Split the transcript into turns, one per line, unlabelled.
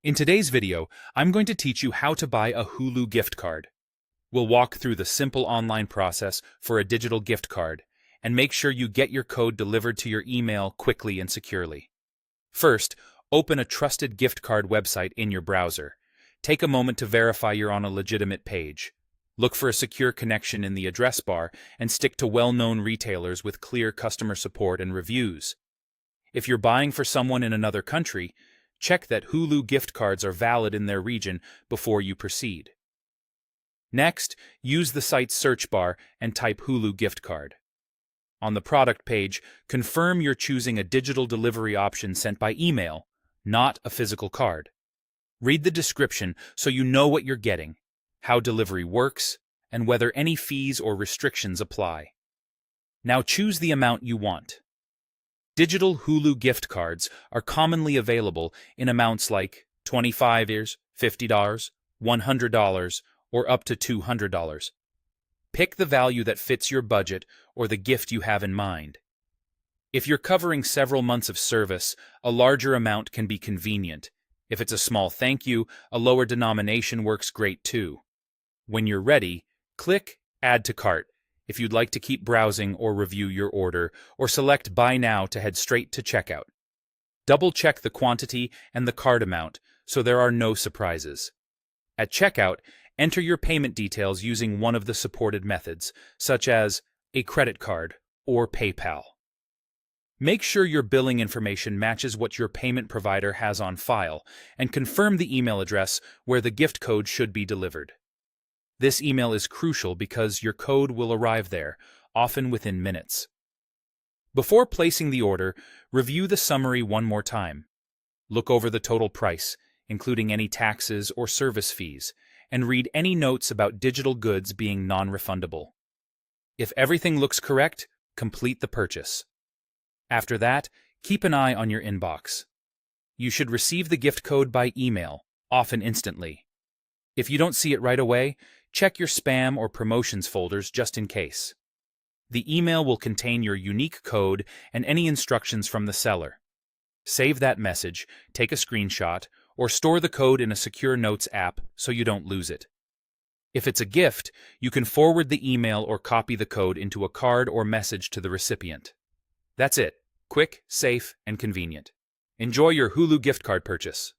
In today's video, I'm going to teach you how to buy a Hulu gift card. We'll walk through the simple online process for a digital gift card and make sure you get your code delivered to your email quickly and securely. First, open a trusted gift card website in your browser. Take a moment to verify you're on a legitimate page. Look for a secure connection in the address bar and stick to well-known retailers with clear customer support and reviews. If you're buying for someone in another country, check that Hulu gift cards are valid in their region before you proceed. Next, use the site's search bar and type Hulu gift card. On the product page, confirm you're choosing a digital delivery option sent by email, not a physical card. Read the description so you know what you're getting, how delivery works, and whether any fees or restrictions apply. Now choose the amount you want. Digital Hulu gift cards are commonly available in amounts like $25, $50, $100, or up to $200. Pick the value that fits your budget or the gift you have in mind. If you're covering several months of service, a larger amount can be convenient. If it's a small thank you, a lower denomination works great too. When you're ready, click Add to Cart if you'd like to keep browsing or review your order, or select Buy Now to head straight to checkout. Double-check the quantity and the card amount so there are no surprises. At checkout, enter your payment details using one of the supported methods, such as a credit card or PayPal. Make sure your billing information matches what your payment provider has on file, and confirm the email address where the gift code should be delivered. This email is crucial because your code will arrive there, often within minutes. Before placing the order, review the summary one more time. Look over the total price, including any taxes or service fees, and read any notes about digital goods being non-refundable. If everything looks correct, complete the purchase. After that, keep an eye on your inbox. You should receive the gift code by email, often instantly. If you don't see it right away, check your spam or promotions folders just in case. The email will contain your unique code and any instructions from the seller. Save that message, take a screenshot, or store the code in a secure notes app so you don't lose it. If it's a gift, you can forward the email or copy the code into a card or message to the recipient. That's it. Quick, safe, and convenient. Enjoy your Hulu gift card purchase.